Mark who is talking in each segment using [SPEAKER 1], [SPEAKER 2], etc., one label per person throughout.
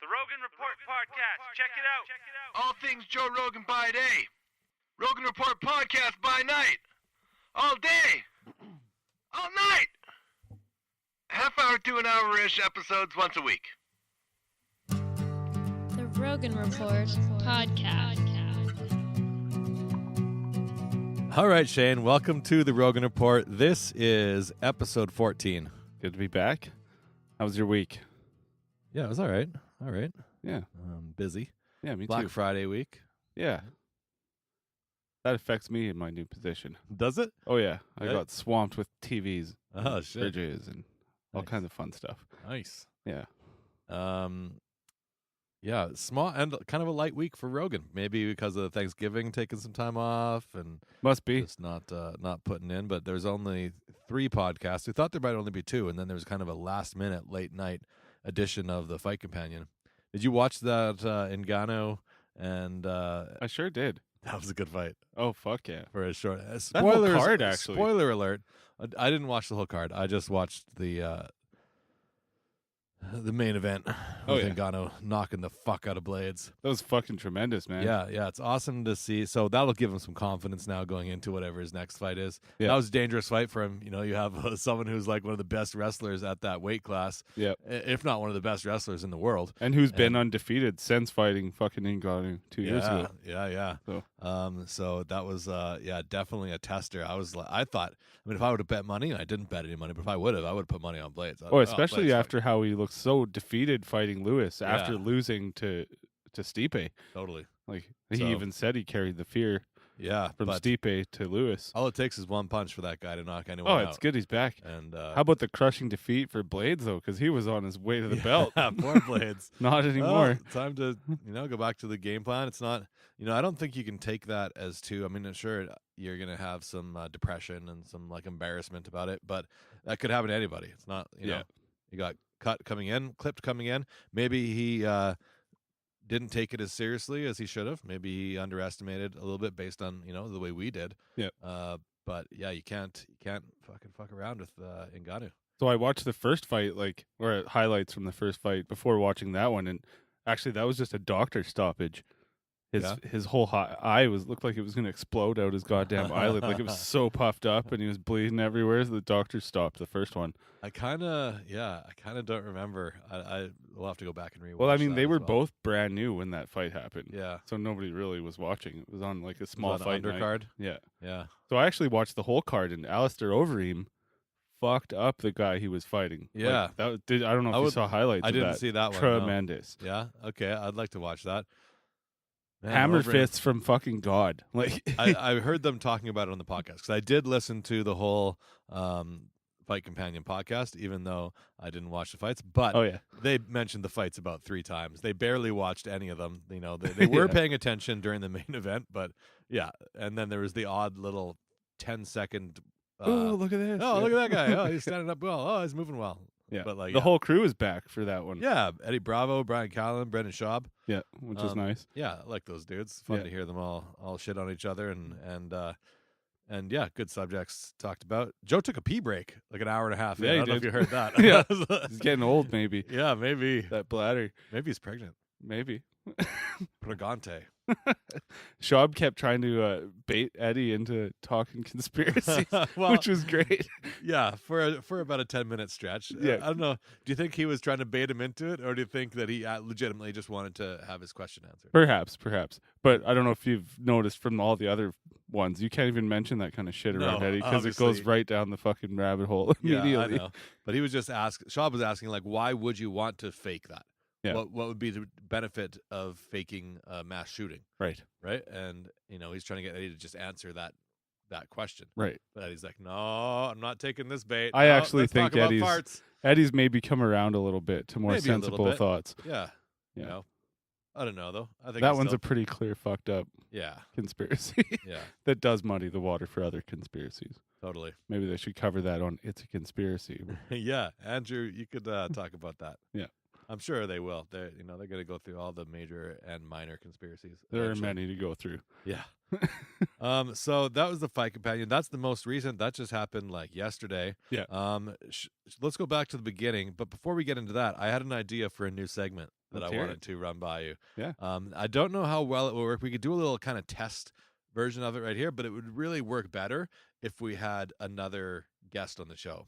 [SPEAKER 1] The Rogan Report Podcast. Check it out.
[SPEAKER 2] All things Joe Rogan by day. Rogan Report Podcast by night. All day. All night. Half hour to an hour-ish episodes once a week.
[SPEAKER 3] The Rogan Report Podcast.
[SPEAKER 4] All right, Shane, welcome to the Rogan Report. This is episode 14.
[SPEAKER 5] Good to be back. How was your week?
[SPEAKER 4] Yeah, it was all right. All right.
[SPEAKER 5] Yeah.
[SPEAKER 4] Busy.
[SPEAKER 5] Yeah, me
[SPEAKER 4] Black
[SPEAKER 5] too.
[SPEAKER 4] Friday week.
[SPEAKER 5] Yeah. That affects me in my new position.
[SPEAKER 4] Does it?
[SPEAKER 5] Oh, yeah. I
[SPEAKER 4] Yeah.
[SPEAKER 5] got swamped with TVs,
[SPEAKER 4] Oh, shit.
[SPEAKER 5] fridges, and all
[SPEAKER 4] Nice.
[SPEAKER 5] kinds of fun stuff.
[SPEAKER 4] Nice.
[SPEAKER 5] Yeah.
[SPEAKER 4] Yeah, small and kind of a light week for Rogan. Maybe because of Thanksgiving, taking some time off and
[SPEAKER 5] Must be.
[SPEAKER 4] just not putting in. But there's only 3 podcasts. We thought there might only be 2, and then there was kind of a last-minute, late-night edition of the Fight Companion. Did you watch that Ngannou? And
[SPEAKER 5] I sure did.
[SPEAKER 4] that was a good fight
[SPEAKER 5] Oh, fuck yeah.
[SPEAKER 4] for a short.
[SPEAKER 5] whole
[SPEAKER 4] Spoilers,
[SPEAKER 5] card, actually.
[SPEAKER 4] Spoiler alert. I didn't watch the whole card. I just watched the main event
[SPEAKER 5] Oh,
[SPEAKER 4] with
[SPEAKER 5] yeah.
[SPEAKER 4] Ngannou knocking the fuck out of Blades.
[SPEAKER 5] That was fucking tremendous, man.
[SPEAKER 4] Yeah, it's awesome to see. So that'll give him some confidence now going into whatever his next fight is.
[SPEAKER 5] Yeah.
[SPEAKER 4] That was a dangerous fight for him. You know, you have someone who's like one of the best wrestlers at that weight class,
[SPEAKER 5] Yep.
[SPEAKER 4] if not one of the best wrestlers in the world.
[SPEAKER 5] And who's been
[SPEAKER 4] And-
[SPEAKER 5] undefeated since fighting fucking Ngannou 2 years ago.
[SPEAKER 4] Yeah.
[SPEAKER 5] So.
[SPEAKER 4] So that was definitely a tester. I thought, if I would have bet money, I didn't bet any money, but if I would have put money on Blades.
[SPEAKER 5] Oh, especially
[SPEAKER 4] Blades
[SPEAKER 5] after how he looked so defeated fighting Lewis after
[SPEAKER 4] Yeah.
[SPEAKER 5] losing to Stipe.
[SPEAKER 4] totally.
[SPEAKER 5] Like,
[SPEAKER 4] So-
[SPEAKER 5] he even said he carried the fear
[SPEAKER 4] Yeah,
[SPEAKER 5] from
[SPEAKER 4] but
[SPEAKER 5] Stipe to Lewis.
[SPEAKER 4] all it takes is one punch for that guy to knock anyone
[SPEAKER 5] Oh,
[SPEAKER 4] out.
[SPEAKER 5] it's good he's back.
[SPEAKER 4] And
[SPEAKER 5] How about the crushing defeat for Blades, though? Because he was on his way to the belt.
[SPEAKER 4] poor Blades.
[SPEAKER 5] Not anymore.
[SPEAKER 4] Well, time to go back to the game plan. It's not I don't think you can take that as too. Sure you're gonna have some depression and some like embarrassment about it, but that could happen to anybody. It's not
[SPEAKER 5] Yeah.
[SPEAKER 4] you got clipped coming in. Maybe he didn't take it as seriously as he should have. Maybe he underestimated a little bit based on the way we did.
[SPEAKER 5] Yeah.
[SPEAKER 4] But yeah, you can't fucking fuck around with Ngannou.
[SPEAKER 5] So I watched the first fight, or highlights from the first fight before watching that one, and actually that was just a doctor stoppage. His whole eye looked like it was going to explode out his goddamn eyelid. Like, it was so puffed up and he was bleeding everywhere. So the doctor stopped the first one.
[SPEAKER 4] I kind of don't remember. We'll have to go back and rewatch.
[SPEAKER 5] Well,
[SPEAKER 4] that
[SPEAKER 5] they
[SPEAKER 4] as
[SPEAKER 5] were
[SPEAKER 4] well.
[SPEAKER 5] both brand new when that fight happened.
[SPEAKER 4] Yeah.
[SPEAKER 5] So nobody really was watching. It was on like a small
[SPEAKER 4] Was that
[SPEAKER 5] fight night.
[SPEAKER 4] undercard.
[SPEAKER 5] Yeah.
[SPEAKER 4] Yeah.
[SPEAKER 5] So I actually watched the whole card, and Alistair Overeem fucked up the guy he was fighting.
[SPEAKER 4] Yeah.
[SPEAKER 5] I don't know if you saw highlights
[SPEAKER 4] I
[SPEAKER 5] of
[SPEAKER 4] didn't
[SPEAKER 5] that.
[SPEAKER 4] see that one. no.
[SPEAKER 5] Tremendous.
[SPEAKER 4] Yeah. Okay. I'd like to watch that. Man,
[SPEAKER 5] Hammer
[SPEAKER 4] Overeem-
[SPEAKER 5] fists from fucking God. Like,
[SPEAKER 4] I heard them talking about it on the podcast because I did listen to the whole Fight Companion podcast, even though I didn't watch the fights. But
[SPEAKER 5] oh yeah.
[SPEAKER 4] they mentioned the fights about 3 times. They barely watched any of them. They were
[SPEAKER 5] Yeah.
[SPEAKER 4] paying attention during the main event, but yeah. And then there was the odd little 10-second.
[SPEAKER 5] Oh, look at this.
[SPEAKER 4] Oh,
[SPEAKER 5] Yeah.
[SPEAKER 4] look at that guy. Oh, he's standing up well. Oh, he's moving well.
[SPEAKER 5] Yeah.
[SPEAKER 4] But like
[SPEAKER 5] the whole crew is back for that one.
[SPEAKER 4] Yeah, Eddie Bravo, Brian Callen, Brendan Schaub.
[SPEAKER 5] Yeah, which is nice.
[SPEAKER 4] Yeah, I like those dudes. Fun
[SPEAKER 5] Yeah.
[SPEAKER 4] to hear them all shit on each other and yeah, good subjects talked about. Joe took a pee break like an hour and a half.
[SPEAKER 5] Yeah,
[SPEAKER 4] I
[SPEAKER 5] he
[SPEAKER 4] don't know if
[SPEAKER 5] did.
[SPEAKER 4] you heard that.
[SPEAKER 5] Yeah. He's getting old, maybe.
[SPEAKER 4] Yeah, maybe
[SPEAKER 5] That bladder.
[SPEAKER 4] he's pregnant.
[SPEAKER 5] Maybe.
[SPEAKER 4] Pregante.
[SPEAKER 5] Schaub kept trying to bait Eddie into talking conspiracies,
[SPEAKER 4] Well,
[SPEAKER 5] which was great.
[SPEAKER 4] yeah, for about a 10-minute stretch.
[SPEAKER 5] Yeah.
[SPEAKER 4] I don't know. Do you think he was trying to bait him into it, or do you think that he legitimately just wanted to have his question answered?
[SPEAKER 5] Perhaps. But I don't know if you've noticed from all the other ones, you can't even mention that kind of shit around
[SPEAKER 4] No,
[SPEAKER 5] Eddie because it goes
[SPEAKER 4] obviously.
[SPEAKER 5] right down the fucking rabbit hole immediately.
[SPEAKER 4] Yeah, I know. But he was just Schaub was asking, like, why would you want to fake that?
[SPEAKER 5] Yeah.
[SPEAKER 4] What would be the benefit of faking a mass shooting?
[SPEAKER 5] Right.
[SPEAKER 4] And he's trying to get Eddie to just answer that question.
[SPEAKER 5] Right.
[SPEAKER 4] But Eddie's like, no, I'm not taking this bait.
[SPEAKER 5] I
[SPEAKER 4] No,
[SPEAKER 5] actually
[SPEAKER 4] let's
[SPEAKER 5] think
[SPEAKER 4] talk about
[SPEAKER 5] Eddie's
[SPEAKER 4] farts.
[SPEAKER 5] Eddie's maybe come around a little bit to more
[SPEAKER 4] Maybe a little
[SPEAKER 5] sensible
[SPEAKER 4] bit.
[SPEAKER 5] thoughts.
[SPEAKER 4] Yeah.
[SPEAKER 5] Yeah.
[SPEAKER 4] I don't know though. I think
[SPEAKER 5] That
[SPEAKER 4] it's
[SPEAKER 5] one's
[SPEAKER 4] still,
[SPEAKER 5] a pretty clear fucked up
[SPEAKER 4] yeah,
[SPEAKER 5] conspiracy
[SPEAKER 4] yeah,
[SPEAKER 5] that does muddy the water for other conspiracies.
[SPEAKER 4] totally.
[SPEAKER 5] Maybe they should cover that on It's a Conspiracy.
[SPEAKER 4] Yeah, Andrew, you could talk about that.
[SPEAKER 5] Yeah.
[SPEAKER 4] I'm sure they will. They're going to go through all the major and minor conspiracies.
[SPEAKER 5] There are
[SPEAKER 4] eventually.
[SPEAKER 5] many to go through.
[SPEAKER 4] Yeah. So that was the Fight Companion. That's the most recent. That just happened like yesterday.
[SPEAKER 5] Yeah.
[SPEAKER 4] Let's go back to the beginning. But before we get into that, I had an idea for a new segment that
[SPEAKER 5] Let's
[SPEAKER 4] I
[SPEAKER 5] hear
[SPEAKER 4] wanted
[SPEAKER 5] it.
[SPEAKER 4] to run by you.
[SPEAKER 5] Yeah.
[SPEAKER 4] I don't know how well it will work. We could do a little kind of test version of it right here, but it would really work better if we had another guest on the show,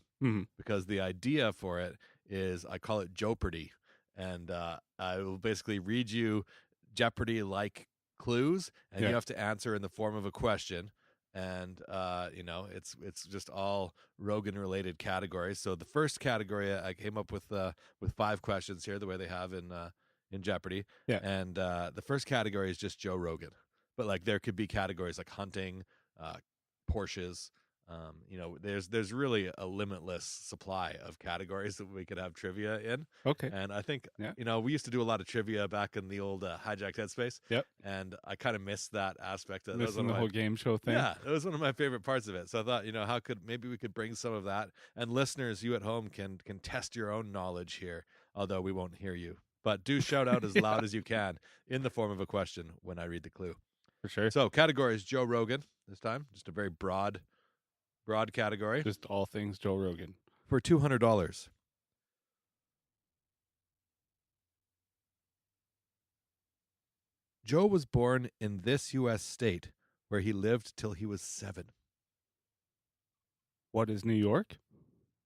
[SPEAKER 4] because the idea for it is I call it Jeopardy, and I will basically read you Jeopardy-like clues, and you have to answer in the form of a question. And it's just all Rogan-related categories. So the first category I came up with 5 questions here, the way they have in Jeopardy.
[SPEAKER 5] Yeah.
[SPEAKER 4] And the first category is just Joe Rogan, but like there could be categories like hunting, Porsches. There's really a limitless supply of categories that we could have trivia in.
[SPEAKER 5] Okay.
[SPEAKER 4] And I think, we used to do a lot of trivia back in the old Hijacked Headspace.
[SPEAKER 5] Yep.
[SPEAKER 4] And I kind of missed that aspect. That was
[SPEAKER 5] Missing
[SPEAKER 4] one
[SPEAKER 5] the
[SPEAKER 4] of
[SPEAKER 5] whole game show thing.
[SPEAKER 4] Yeah, it was one of my favorite parts of it. So I thought, maybe we could bring some of that. And listeners, you at home can test your own knowledge here, although we won't hear you. But do shout out as loud as you can in the form of a question when I read the clue.
[SPEAKER 5] For sure.
[SPEAKER 4] So category is Joe Rogan this time. Just a very broad category.
[SPEAKER 5] Just all things Joe Rogan.
[SPEAKER 4] For $200. Joe was born in this U.S. state where he lived till he was 7.
[SPEAKER 5] What is New York?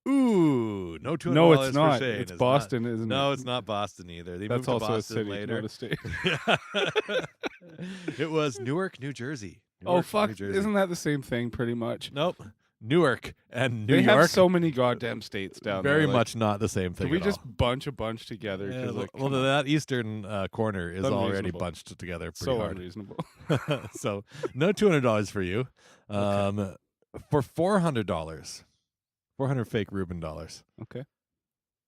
[SPEAKER 4] Ooh, no $200
[SPEAKER 5] No, it's not.
[SPEAKER 4] for Shane.
[SPEAKER 5] It's Boston, isn't it?
[SPEAKER 4] No, it's not Boston either. They
[SPEAKER 5] That's
[SPEAKER 4] moved to
[SPEAKER 5] also
[SPEAKER 4] Boston
[SPEAKER 5] a city,
[SPEAKER 4] later.
[SPEAKER 5] not a state.
[SPEAKER 4] It was Newark, New Jersey.
[SPEAKER 5] Oh,
[SPEAKER 4] Newark,
[SPEAKER 5] fuck.
[SPEAKER 4] New Jersey.
[SPEAKER 5] Isn't that the same thing pretty much?
[SPEAKER 4] Nope. Newark and New
[SPEAKER 5] They
[SPEAKER 4] York.
[SPEAKER 5] have so many goddamn states down there.
[SPEAKER 4] Very
[SPEAKER 5] like,
[SPEAKER 4] much not the same thing.
[SPEAKER 5] Can we
[SPEAKER 4] at
[SPEAKER 5] just
[SPEAKER 4] all.
[SPEAKER 5] bunch a bunch together?
[SPEAKER 4] Yeah,
[SPEAKER 5] 'Cause, like,
[SPEAKER 4] well,
[SPEAKER 5] come on.
[SPEAKER 4] that eastern corner is already
[SPEAKER 5] Unreasonable.
[SPEAKER 4] bunched together pretty
[SPEAKER 5] So
[SPEAKER 4] hard.
[SPEAKER 5] unreasonable.
[SPEAKER 4] So no $200 for you. For $400, 400 fake Reuben dollars.
[SPEAKER 5] Okay.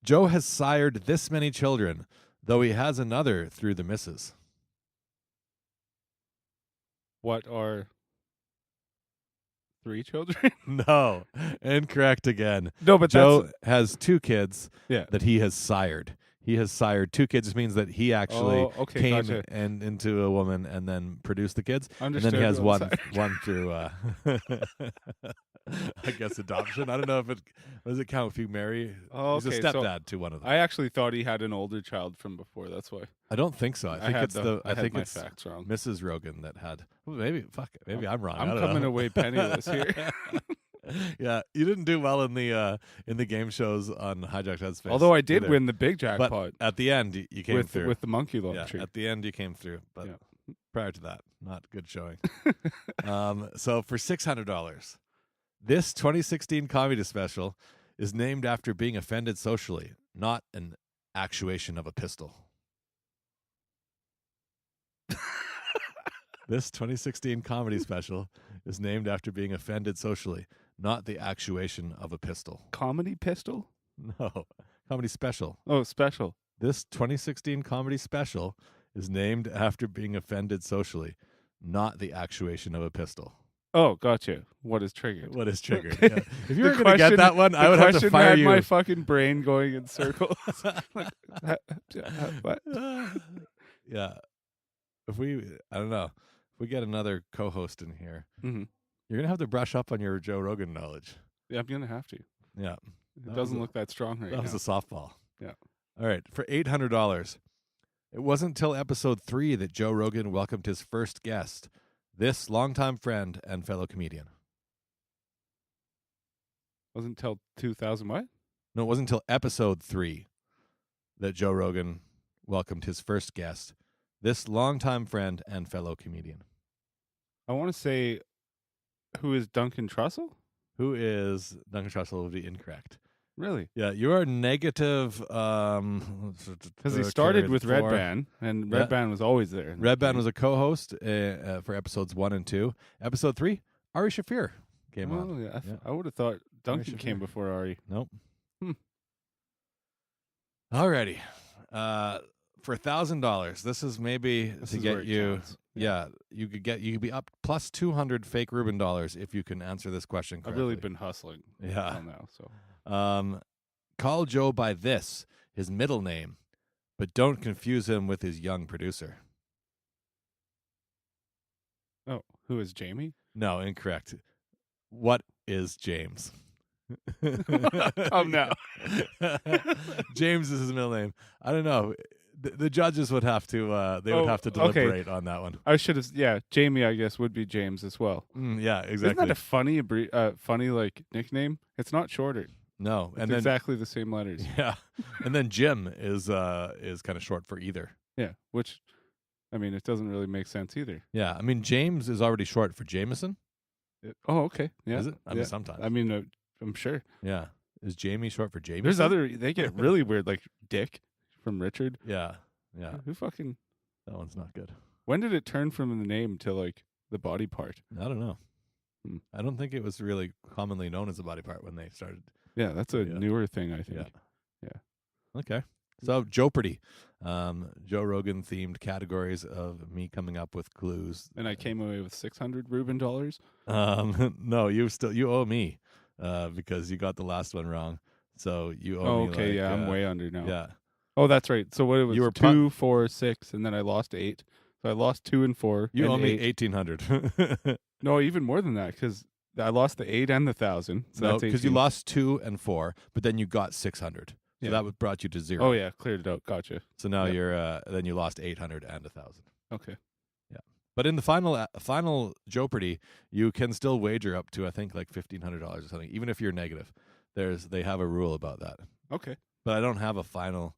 [SPEAKER 4] Joe has sired this many children, though he has another through the missus.
[SPEAKER 5] What are 3 children?
[SPEAKER 4] No, incorrect again.
[SPEAKER 5] No, but
[SPEAKER 4] Joe has 2 kids
[SPEAKER 5] Yeah.
[SPEAKER 4] that he has sired. He has sired 2 kids. This means that he actually came
[SPEAKER 5] gotcha.
[SPEAKER 4] and into a woman and then produced the kids.
[SPEAKER 5] Understood.
[SPEAKER 4] And then he has
[SPEAKER 5] well,
[SPEAKER 4] one through, I guess, adoption. I don't know if does it count if you marry?
[SPEAKER 5] Oh,
[SPEAKER 4] He's a
[SPEAKER 5] okay, so
[SPEAKER 4] stepdad to one of them.
[SPEAKER 5] I actually thought he had an older child from before. That's why.
[SPEAKER 4] I don't think so. I think
[SPEAKER 5] had
[SPEAKER 4] it's
[SPEAKER 5] I had my
[SPEAKER 4] it's
[SPEAKER 5] facts wrong.
[SPEAKER 4] Mrs. Rogan that had. Well, maybe I'm wrong. I
[SPEAKER 5] I'm
[SPEAKER 4] don't
[SPEAKER 5] coming
[SPEAKER 4] know.
[SPEAKER 5] away penniless here.
[SPEAKER 4] Yeah, you didn't do well in the game shows on Hijacked Headspace.
[SPEAKER 5] Although I did
[SPEAKER 4] either.
[SPEAKER 5] win the big
[SPEAKER 4] But
[SPEAKER 5] jackpot
[SPEAKER 4] at the end, you came
[SPEAKER 5] with
[SPEAKER 4] through.
[SPEAKER 5] with the monkey
[SPEAKER 4] Yeah,
[SPEAKER 5] launcher.
[SPEAKER 4] at the end, you came through. But
[SPEAKER 5] Yeah.
[SPEAKER 4] prior to that, not good showing. So for $600, this 2016 comedy special is named after being offended socially, not an actuation of a pistol. This 2016 comedy special is named after being offended socially, not the actuation of a pistol.
[SPEAKER 5] Comedy pistol?
[SPEAKER 4] No, comedy special.
[SPEAKER 5] Oh, special.
[SPEAKER 4] This 2016 comedy special is named after being offended socially, not the actuation of a pistol.
[SPEAKER 5] Oh, gotcha. What is triggered?
[SPEAKER 4] What is triggered?
[SPEAKER 5] Okay.
[SPEAKER 4] Yeah. If you
[SPEAKER 5] The
[SPEAKER 4] were going to get
[SPEAKER 5] question-
[SPEAKER 4] that one, I
[SPEAKER 5] the
[SPEAKER 4] would have to
[SPEAKER 5] question
[SPEAKER 4] fire
[SPEAKER 5] had
[SPEAKER 4] you.
[SPEAKER 5] my fucking brain going in circles. Like, what?
[SPEAKER 4] Yeah. I don't know. If we get another co-host in here,
[SPEAKER 5] Mhm.
[SPEAKER 4] you're going to have to brush up on your Joe Rogan knowledge.
[SPEAKER 5] Yeah, I'm gonna have to.
[SPEAKER 4] Yeah.
[SPEAKER 5] It
[SPEAKER 4] That
[SPEAKER 5] doesn't
[SPEAKER 4] was a-
[SPEAKER 5] look that strong right
[SPEAKER 4] That
[SPEAKER 5] now.
[SPEAKER 4] was a softball.
[SPEAKER 5] Yeah.
[SPEAKER 4] All right. For $800, it wasn't until episode 3 that Joe Rogan welcomed his first guest, this longtime friend and fellow comedian.
[SPEAKER 5] Wasn't until 2000 what?
[SPEAKER 4] No, it wasn't until episode 3 that Joe Rogan welcomed his first guest, this longtime friend and fellow comedian.
[SPEAKER 5] I want to say, who is Duncan Trussell?
[SPEAKER 4] Who is Duncan Trussell would be incorrect.
[SPEAKER 5] Really?
[SPEAKER 4] Yeah, you are negative.
[SPEAKER 5] Because he started with Red Band, and Red
[SPEAKER 4] Yeah.
[SPEAKER 5] Band was always there. in
[SPEAKER 4] Red
[SPEAKER 5] that
[SPEAKER 4] Band
[SPEAKER 5] game.
[SPEAKER 4] was a co-host for episodes 1 and 2. Episode 3, Ari Shafir came
[SPEAKER 5] Oh,
[SPEAKER 4] on.
[SPEAKER 5] yeah.
[SPEAKER 4] Yeah.
[SPEAKER 5] I would have thought Duncan
[SPEAKER 4] Shafir.
[SPEAKER 5] came before Ari.
[SPEAKER 4] Nope.
[SPEAKER 5] Hmm.
[SPEAKER 4] Alrighty. For $1,000, this is maybe
[SPEAKER 5] This
[SPEAKER 4] to
[SPEAKER 5] is where
[SPEAKER 4] get
[SPEAKER 5] it
[SPEAKER 4] you.
[SPEAKER 5] counts.
[SPEAKER 4] Yeah, you could be up plus 200 fake Reuben dollars if you can answer this question
[SPEAKER 5] I've
[SPEAKER 4] correctly.
[SPEAKER 5] really been hustling.
[SPEAKER 4] Yeah.
[SPEAKER 5] until now. So
[SPEAKER 4] Call Joe by this, his middle name, but don't confuse him with his young producer.
[SPEAKER 5] oh, who is Jamie?
[SPEAKER 4] No, incorrect. What is James?
[SPEAKER 5] Come now.
[SPEAKER 4] James is his middle name. I don't know. the judges would have to they would have to
[SPEAKER 5] okay.
[SPEAKER 4] deliberate on that one.
[SPEAKER 5] I should have. Yeah, Jamie, I guess, would be James as well.
[SPEAKER 4] Yeah, exactly.
[SPEAKER 5] Isn't that a funny, funny like nickname? It's not shorter.
[SPEAKER 4] No,
[SPEAKER 5] It's
[SPEAKER 4] and then
[SPEAKER 5] exactly the same letters.
[SPEAKER 4] yeah, and then Jim is kind of short for either.
[SPEAKER 5] Yeah, which, I mean, it doesn't really make sense either.
[SPEAKER 4] Yeah, I mean James is already short for Jameson.
[SPEAKER 5] Oh, okay. Yeah.
[SPEAKER 4] Is it? I mean sometimes.
[SPEAKER 5] I mean, I'm sure.
[SPEAKER 4] Yeah, is Jamie short for Jameson?
[SPEAKER 5] There's they get really weird, like Dick from Richard.
[SPEAKER 4] Yeah.
[SPEAKER 5] Who fucking?
[SPEAKER 4] That one's not good.
[SPEAKER 5] When did it turn from the name to like the body part?
[SPEAKER 4] I don't know. I don't think it was really commonly known as a body part when they started.
[SPEAKER 5] Yeah, that's a newer thing, I think.
[SPEAKER 4] Yeah. Okay. So Jeopardy, Joe Rogan themed categories of me coming up with clues.
[SPEAKER 5] And I came away with $600 Reuben dollars.
[SPEAKER 4] No, you owe me because you got the last one wrong. So you owe me.
[SPEAKER 5] Okay,
[SPEAKER 4] like,
[SPEAKER 5] yeah, I'm way under now.
[SPEAKER 4] Yeah.
[SPEAKER 5] Oh, that's right. So what it was?
[SPEAKER 4] You were
[SPEAKER 5] 2, 4, 6, and then I lost 8. So I lost 2 and 4.
[SPEAKER 4] You
[SPEAKER 5] and
[SPEAKER 4] owe me
[SPEAKER 5] 8.
[SPEAKER 4] $1,800.
[SPEAKER 5] No, even more than that, because I lost the 8 and the 1,000. So
[SPEAKER 4] No,
[SPEAKER 5] that's
[SPEAKER 4] because you
[SPEAKER 5] 18.
[SPEAKER 4] lost 2 and 4, but then you got 600. So
[SPEAKER 5] Yeah.
[SPEAKER 4] that brought you to 0.
[SPEAKER 5] Oh yeah, cleared it out. Gotcha.
[SPEAKER 4] So now
[SPEAKER 5] Yep.
[SPEAKER 4] you're then you lost 800 and 1,000.
[SPEAKER 5] Okay.
[SPEAKER 4] But in the final Jeopardy, you can still wager up to I think like $1,500 or something, even if you're negative. They have a rule about that.
[SPEAKER 5] Okay.
[SPEAKER 4] But I don't have a final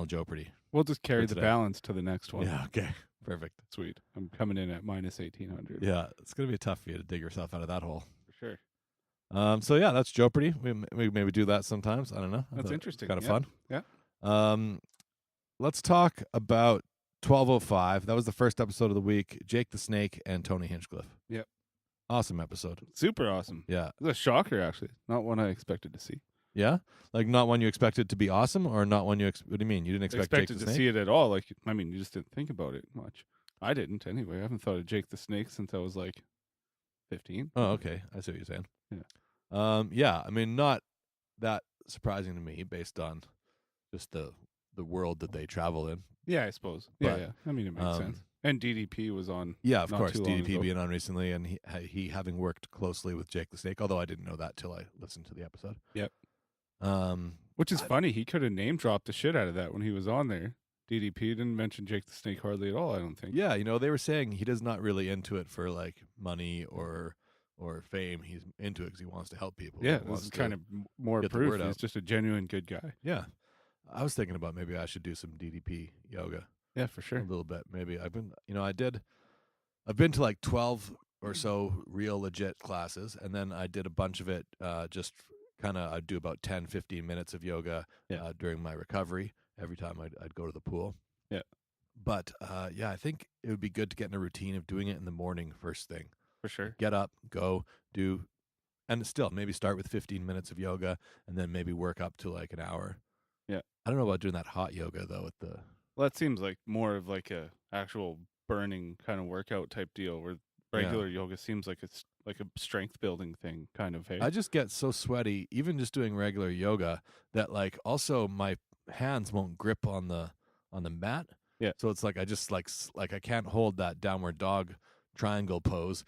[SPEAKER 4] Jeopardy.
[SPEAKER 5] We'll just carry
[SPEAKER 4] For
[SPEAKER 5] the
[SPEAKER 4] today.
[SPEAKER 5] balance to the next one.
[SPEAKER 4] Yeah. Okay. Perfect.
[SPEAKER 5] Sweet. I'm coming in at minus 1,800.
[SPEAKER 4] Yeah, it's gonna be tough for you to dig yourself out of that hole.
[SPEAKER 5] For sure.
[SPEAKER 4] So yeah, that's Jeopardy. We maybe do that sometimes. I don't know.
[SPEAKER 5] That's interesting.
[SPEAKER 4] Kind of
[SPEAKER 5] Yeah.
[SPEAKER 4] fun.
[SPEAKER 5] Yeah.
[SPEAKER 4] Let's talk about 1205. That was the first episode of the week. Jake the Snake and Tony Hinchcliffe.
[SPEAKER 5] Yep.
[SPEAKER 4] Awesome episode.
[SPEAKER 5] Super awesome.
[SPEAKER 4] Yeah.
[SPEAKER 5] It was a shocker, actually. Not one I expected to see.
[SPEAKER 4] Yeah? Like not one you expected to be awesome or not one you what do you mean? You didn't expect Jake
[SPEAKER 5] Expected
[SPEAKER 4] the
[SPEAKER 5] to
[SPEAKER 4] Snake?
[SPEAKER 5] see it at all. Like, I mean, you just didn't think about it much. I didn't anyway. I haven't thought of Jake the Snake since I was like 15.
[SPEAKER 4] Oh, okay. I see what you're saying.
[SPEAKER 5] Yeah.
[SPEAKER 4] Yeah, I mean not that surprising to me based on just the world that they travel in.
[SPEAKER 5] Yeah, I suppose. Yeah,
[SPEAKER 4] But,
[SPEAKER 5] yeah. I mean, it makes sense. And DDP was on.
[SPEAKER 4] Yeah, of
[SPEAKER 5] Not
[SPEAKER 4] course.
[SPEAKER 5] too long
[SPEAKER 4] DDP
[SPEAKER 5] ago.
[SPEAKER 4] being on recently, and he having worked closely with Jake the Snake, although I didn't know that till I listened to the episode.
[SPEAKER 5] Yep.
[SPEAKER 4] Um,
[SPEAKER 5] Which is funny. He could have name dropped the shit out of that when he was on there. DDP didn't mention Jake the Snake hardly at all, I don't think.
[SPEAKER 4] yeah, they were saying he does not really into it for like money or fame. He's into it because he wants to help people.
[SPEAKER 5] Yeah,
[SPEAKER 4] He
[SPEAKER 5] this
[SPEAKER 4] wants
[SPEAKER 5] is
[SPEAKER 4] to
[SPEAKER 5] kind of more
[SPEAKER 4] get the
[SPEAKER 5] proof
[SPEAKER 4] word
[SPEAKER 5] he's
[SPEAKER 4] out.
[SPEAKER 5] just a genuine good guy.
[SPEAKER 4] Yeah, I was thinking about maybe I should do some DDP yoga.
[SPEAKER 5] Yeah, for
[SPEAKER 4] A
[SPEAKER 5] sure.
[SPEAKER 4] little bit. Maybe I've been to like 12 or so real legit classes, and then I did a bunch of it just kind of I'd do about 10 15 minutes of yoga
[SPEAKER 5] Yeah.
[SPEAKER 4] during my recovery every time I'd go to the pool.
[SPEAKER 5] Yeah.
[SPEAKER 4] But yeah, I think it would be good to get in a routine of doing it in the morning first thing.
[SPEAKER 5] For sure.
[SPEAKER 4] Get up, go, do, and still maybe start with 15 minutes of yoga and then maybe work up to like an hour.
[SPEAKER 5] Yeah.
[SPEAKER 4] I don't know about doing that hot yoga though with the
[SPEAKER 5] Well, that seems like more of like a actual burning kind of workout type deal where regular yoga seems like it's like a strength building thing kind of, hey?
[SPEAKER 4] I just get so sweaty, even just doing regular yoga, that like also my hands won't grip on the mat.
[SPEAKER 5] Yeah.
[SPEAKER 4] So it's like I just like I can't hold that downward dog triangle pose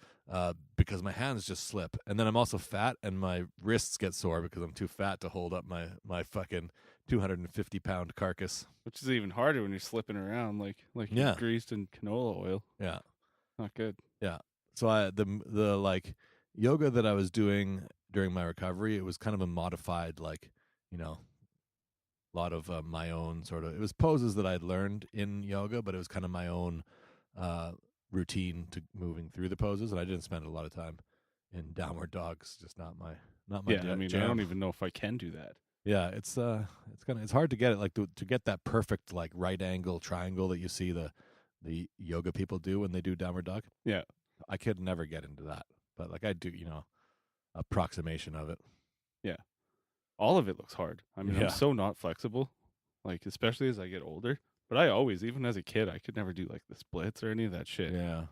[SPEAKER 4] because my hands just slip. And then I'm also fat and my wrists get sore because I'm too fat to hold up my fucking 250-pound carcass.
[SPEAKER 5] Which is even harder when you're slipping around like
[SPEAKER 4] Yeah.
[SPEAKER 5] you're greased in canola oil.
[SPEAKER 4] Yeah.
[SPEAKER 5] Not good.
[SPEAKER 4] So the like yoga that I was doing during my recovery, it was kind of a modified like, a lot of my own sort of, it was poses that I'd learned in yoga, but it was kind of my own routine to moving through the poses, and I didn't spend a lot of time in downward dogs. Just not my
[SPEAKER 5] Yeah, I mean,
[SPEAKER 4] jam.
[SPEAKER 5] I don't even know if I can do that.
[SPEAKER 4] Yeah, it's hard to get it like to get that perfect like right angle triangle that you see the yoga people do when they do downward dog.
[SPEAKER 5] Yeah.
[SPEAKER 4] I could never get into that, but like I do, approximation of it.
[SPEAKER 5] All of it looks hard. I mean,
[SPEAKER 4] Yeah.
[SPEAKER 5] I'm so not flexible, like especially as I get older. But I always, even as a kid, I could never do like the splits or any of that shit.
[SPEAKER 4] Yeah,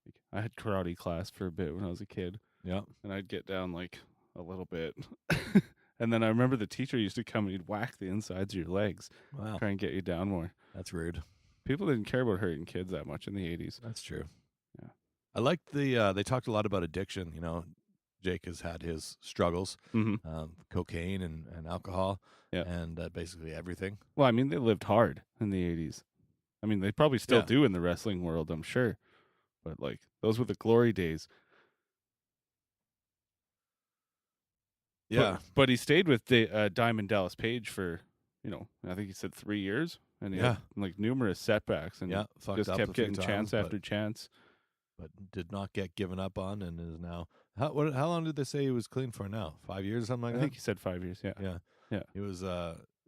[SPEAKER 5] Like, I had karate class for a bit when I was a kid,
[SPEAKER 4] yeah.
[SPEAKER 5] and I'd get down like a little bit. And then I remember the teacher used to come and he'd whack the insides of your legs,
[SPEAKER 4] Wow,
[SPEAKER 5] try and get you down more.
[SPEAKER 4] that's rude.
[SPEAKER 5] People didn't care about hurting kids that much in the 80s.
[SPEAKER 4] That's true.
[SPEAKER 5] Yeah.
[SPEAKER 4] I liked they talked a lot about addiction. Jake has had his struggles, cocaine and alcohol,
[SPEAKER 5] Yeah.
[SPEAKER 4] and basically everything.
[SPEAKER 5] Well, I mean, they lived hard in the 80s. I mean, they probably still
[SPEAKER 4] Yeah.
[SPEAKER 5] do in the wrestling world, I'm sure. But, like, those were the glory days.
[SPEAKER 4] Yeah.
[SPEAKER 5] But he stayed with Diamond Dallas Page for, I think he said 3 years. And he had, like, numerous setbacks. And
[SPEAKER 4] fucked
[SPEAKER 5] just
[SPEAKER 4] up
[SPEAKER 5] kept
[SPEAKER 4] a few
[SPEAKER 5] getting
[SPEAKER 4] times,
[SPEAKER 5] chance after chance.
[SPEAKER 4] but did not get given up on, and is now. How long did they say he was clean for now? 5 years or something like
[SPEAKER 5] I
[SPEAKER 4] that?
[SPEAKER 5] think he said 5 years, yeah.
[SPEAKER 4] Yeah. He was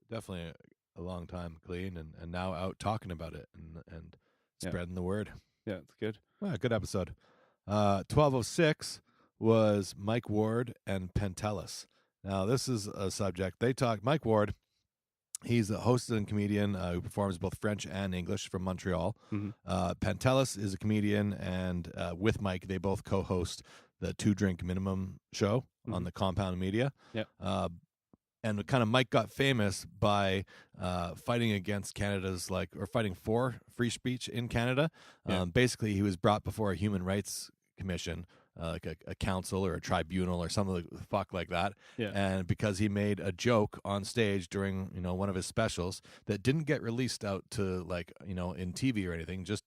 [SPEAKER 4] definitely a long time clean, and now out talking about it and spreading the word.
[SPEAKER 5] Yeah, it's good.
[SPEAKER 4] Good episode. 1206 was Mike Ward and Pentelis. Now, this is a subject. Mike Ward, he's a host and comedian who performs both French and English from Montreal. Pentelis is a comedian, and with Mike, they both co-host the 2 Drink Minimum show on the Compound Media. And kind of Mike got famous by fighting against Canada's fighting for free speech in Canada. Basically, he was brought before a human rights commission, like a council or a tribunal or something like that. And because he made a joke on stage during one of his specials that didn't get released out to in TV or anything, just